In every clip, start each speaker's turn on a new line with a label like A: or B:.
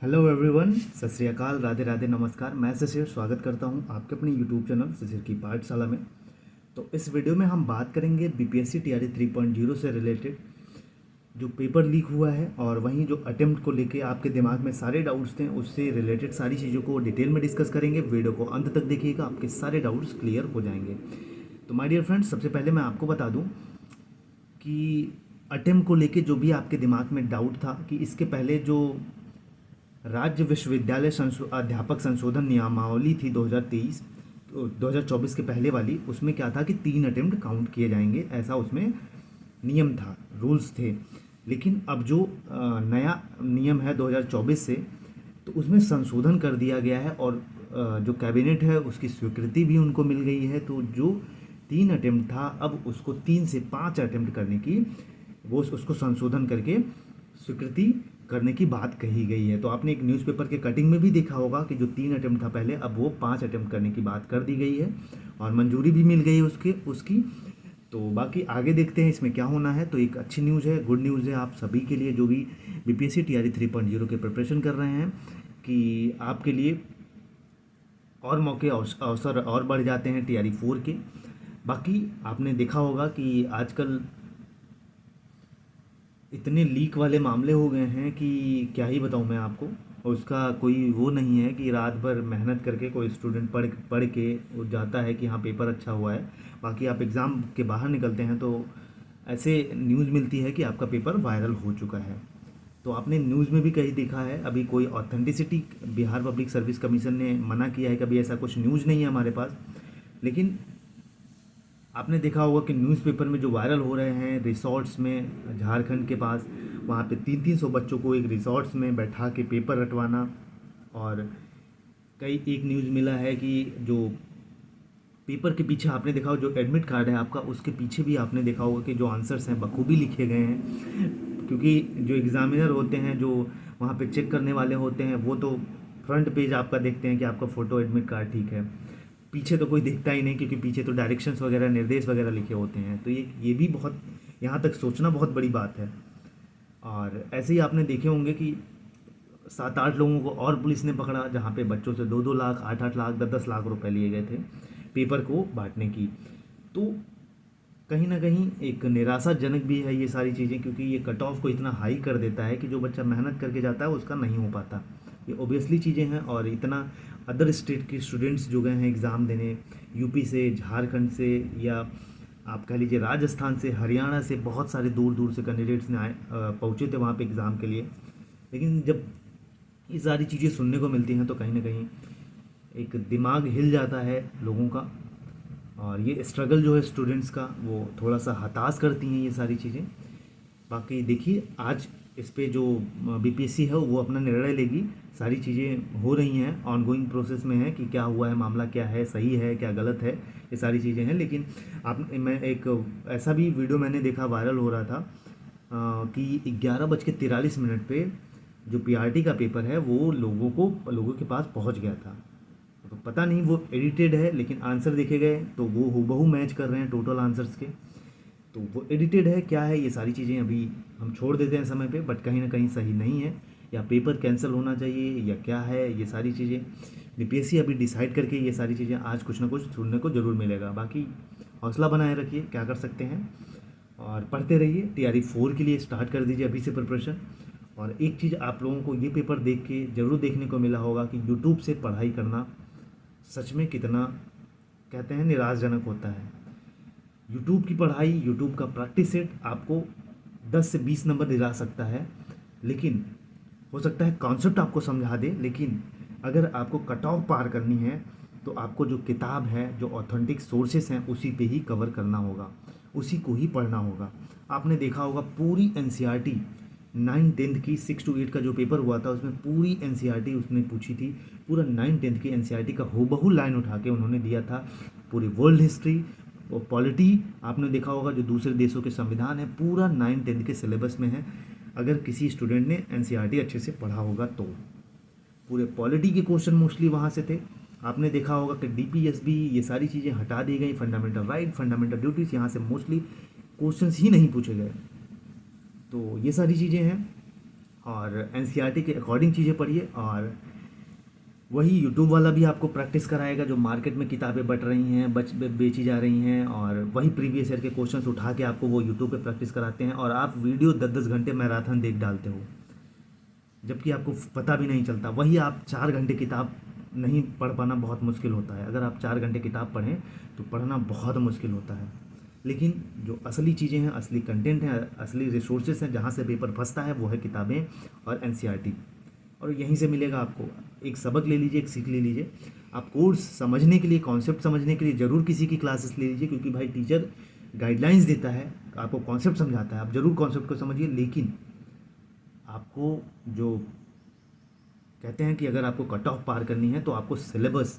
A: Hello everyone, सत श्री अकाल, राधे राधे, नमस्कार। मैं शशिर स्वागत करता हूं आपके अपने यूट्यूब चैनल शशिर की पाठशाला में। तो इस वीडियो में हम बात करेंगे बीपीएससी टीआरई 3.0 से रिलेटेड जो पेपर लीक हुआ है और वहीं जो अटेम्प्ट को लेके आपके दिमाग में सारे डाउट्स थे उससे रिलेटेड सारी चीज़ों को डिटेल में डिस्कस करेंगे। वीडियो को अंत तक देखिएगा, आपके सारे डाउट्स क्लियर हो जाएंगे। तो माय डियर फ्रेंड्स, सबसे पहले मैं आपको बता दूँ कि अटेम्प्ट को लेके जो भी आपके दिमाग में डाउट था कि इसके पहले जो राज्य विश्वविद्यालय अध्यापक संशोधन नियमावली थी 2023 2024 के पहले वाली, उसमें क्या था कि 3 अटेम्प्ट काउंट किए जाएंगे, ऐसा उसमें नियम था, रूल्स थे। लेकिन अब जो नया नियम है 2024 से, तो उसमें संशोधन कर दिया गया है और जो कैबिनेट है उसकी स्वीकृति भी उनको मिल गई है। तो जो 3 अटेम्प्ट था अब उसको 3 से 5 अटेम्प्ट करने की, वो उसको संशोधन करके स्वीकृति करने की बात कही गई है। तो आपने एक न्यूज़पेपर के कटिंग में भी देखा होगा कि जो 3 अटेम्प्ट था पहले, अब वो 5 अटेम्प्ट करने की बात कर दी गई है और मंजूरी भी मिल गई है उसकी। तो बाकी आगे देखते हैं इसमें क्या होना है। तो एक अच्छी न्यूज़ है, गुड न्यूज़ है आप सभी के लिए जो भी बीपीएससी टीआरई 3.0 के प्रिपरेशन कर रहे हैं, कि आपके लिए और मौके अवसर और बढ़ जाते हैं टीआरई 4 के। बाकी आपने देखा होगा कि आजकल इतने लीक वाले मामले हो गए हैं कि क्या ही बताऊं मैं आपको। और उसका कोई वो नहीं है कि रात भर मेहनत करके कोई स्टूडेंट पढ़ पढ़ के वो जाता है कि हाँ पेपर अच्छा हुआ है, बाकी आप एग्ज़ाम के बाहर निकलते हैं तो ऐसे न्यूज़ मिलती है कि आपका पेपर वायरल हो चुका है। तो आपने न्यूज़ में भी कहीं देखा है, अभी कोई authenticity Bihar public service commission ने मना किया है कि अभी ऐसा कुछ न्यूज़ नहीं है हमारे पास। लेकिन आपने देखा होगा कि न्यूज़पेपर में जो वायरल हो रहे हैं रिसॉर्ट्स में, झारखंड के पास वहाँ पे 300 बच्चों को एक रिसॉर्ट्स में बैठा के पेपर रटवाना। और कई एक न्यूज़ मिला है कि जो पेपर के पीछे आपने देखा हो, जो एडमिट कार्ड है आपका, उसके पीछे भी आपने देखा होगा कि जो आंसर्स हैं बखूबी लिखे गए हैं। क्योंकि जो एग्ज़ामिनर होते हैं, जो वहाँ पे चेक करने वाले होते हैं, वो तो फ्रंट पेज आपका देखते हैं कि आपका फ़ोटो एडमिट कार्ड ठीक है, पीछे तो कोई दिखता ही नहीं क्योंकि पीछे तो डायरेक्शंस वगैरह, निर्देश वगैरह लिखे होते हैं। तो ये भी बहुत, यहाँ तक सोचना बहुत बड़ी बात है। और ऐसे ही आपने देखे होंगे कि 7-8 लोगों को और पुलिस ने पकड़ा, जहाँ पे बच्चों से 2-2 लाख, 8-8 लाख, 10-10 लाख रुपए लिए गए थे पेपर को बांटने की। तो कहीं ना कहीं एक निराशाजनक भी है ये सारी चीज़ें, क्योंकि ये कट ऑफ को इतना हाई कर देता है कि जो बच्चा मेहनत करके जाता है उसका नहीं हो पाता। ये ओबियसली चीज़ें हैं। और इतना अदर स्टेट के स्टूडेंट्स जो गए हैं एग्ज़ाम देने, यूपी से, झारखंड से, या आप कह लीजिए राजस्थान से, हरियाणा से, बहुत सारे दूर दूर से कैंडिडेट्स ने पहुँचे थे वहाँ पे एग्ज़ाम के लिए। लेकिन जब ये सारी चीज़ें सुनने को मिलती हैं तो कहीं ना कहीं एक दिमाग हिल जाता है लोगों का। और ये स्ट्रगल जो है स्टूडेंट्स का, वो थोड़ा सा हताश करती हैं ये सारी चीज़ें। बाकी देखिए, आज इस पे जो बीपीएससी है वो अपना निर्णय लेगी। सारी चीज़ें हो रही हैं, ऑनगोइंग प्रोसेस में है कि क्या हुआ है, मामला क्या है, सही है क्या गलत है, ये सारी चीज़ें हैं। लेकिन आप, मैं एक ऐसा भी वीडियो मैंने देखा वायरल हो रहा था कि 11:43 पे जो पीआरटी का पेपर है वो लोगों के पास पहुंच गया था। तो पता नहीं वो एडिटेड है, लेकिन आंसर देखे गए तो वो हूबहू मैच कर रहे हैं टोटल आंसर्स के। तो वो एडिटेड है क्या है, ये सारी चीज़ें अभी हम छोड़ देते हैं समय पे, बट कहीं ना कहीं सही नहीं है, या पेपर कैंसिल होना चाहिए या क्या है, ये सारी चीज़ें बीपीएससी अभी डिसाइड करके ये सारी चीज़ें आज कुछ ना कुछ सुनने को ज़रूर मिलेगा। बाकी हौसला बनाए रखिए, क्या कर सकते हैं, और पढ़ते रहिए। टीआरई 4 के लिए स्टार्ट कर दीजिए अभी से प्रिपरेशन। और एक चीज़ आप लोगों को ये पेपर देख के ज़रूर देखने को मिला होगा कि यूट्यूब से पढ़ाई करना सच में कितना, कहते हैं, निराशजनक होता है। यूट्यूब की पढ़ाई, यूट्यूब का प्रैक्टिस सेट आपको 10 से 20 नंबर दिला सकता है, लेकिन हो सकता है कॉन्सेप्ट आपको समझा दे, लेकिन अगर आपको कट ऑफ पार करनी है तो आपको जो किताब है, जो ऑथेंटिक सोर्सेस हैं, उसी पे ही कवर करना होगा, उसी को ही पढ़ना होगा। आपने देखा होगा पूरी एनसीईआरटी 9-10 की 6 to 8 का जो पेपर हुआ था उसमें पूरी एनसीईआरटी उसने पूछी थी। पूरा 9-10 की एनसीईआरटी का हूबहू लाइन उठा के उन्होंने दिया था। पूरी वर्ल्ड हिस्ट्री और पॉलिटी आपने देखा होगा, जो दूसरे देशों के संविधान है, पूरा 9-10 के सिलेबस में है। अगर किसी स्टूडेंट ने एनसीईआरटी अच्छे से पढ़ा होगा तो पूरे पॉलिटी के क्वेश्चन मोस्टली वहाँ से थे। आपने देखा होगा कि डीपीएसबी, ये सारी चीज़ें हटा दी गई, फंडामेंटल राइट, फंडामेंटल ड्यूटीज़, यहाँ से मोस्टली क्वेश्चंस ही नहीं पूछे गए। तो ये सारी चीज़ें हैं। और एनसीईआरटी के अकॉर्डिंग चीज़ें पढ़िए। और वही यूट्यूब वाला भी आपको प्रैक्टिस कराएगा, जो मार्केट में किताबें बट रही हैं, बेची जा रही हैं, और वही प्रीवियस ईयर के क्वेश्चंस उठा के आपको वो यूट्यूब पे प्रैक्टिस कराते हैं, और आप वीडियो 10-10 घंटे मैराथन देख डालते हो, जबकि आपको पता भी नहीं चलता। वही आप 4 घंटे किताब नहीं पढ़ पाना बहुत मुश्किल होता है। अगर आप 4 घंटे किताब पढ़ें तो पढ़ना बहुत मुश्किल होता है। लेकिन जो असली चीज़ें हैं, असली कंटेंट हैं, असली रिसोर्सेज हैं, जहाँ से पेपर फंसता है वो है किताबें और एनसीईआरटी। और यहीं से मिलेगा आपको। एक सबक ले लीजिए, एक सीख ले लीजिए। आप कोर्स समझने के लिए, कॉन्सेप्ट समझने के लिए ज़रूर किसी की क्लासेस ले लीजिए, क्योंकि भाई टीचर गाइडलाइंस देता है, आपको कॉन्सेप्ट समझाता है, आप ज़रूर कॉन्सेप्ट को समझिए। लेकिन आपको जो कहते हैं कि अगर आपको कट ऑफ पार करनी है तो आपको सिलेबस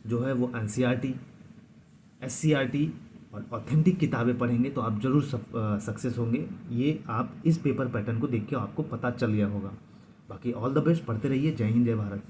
A: जो है वो एनसीईआरटी, एससीईआरटी और ऑथेंटिक किताबें पढ़ेंगे तो आप ज़रूर सक्सेस होंगे। ये आप इस पेपर पैटर्न को देख के आपको पता चल गया होगा। बाकी ऑल द बेस्ट, पढ़ते रहिए। जय हिंद, जय भारत।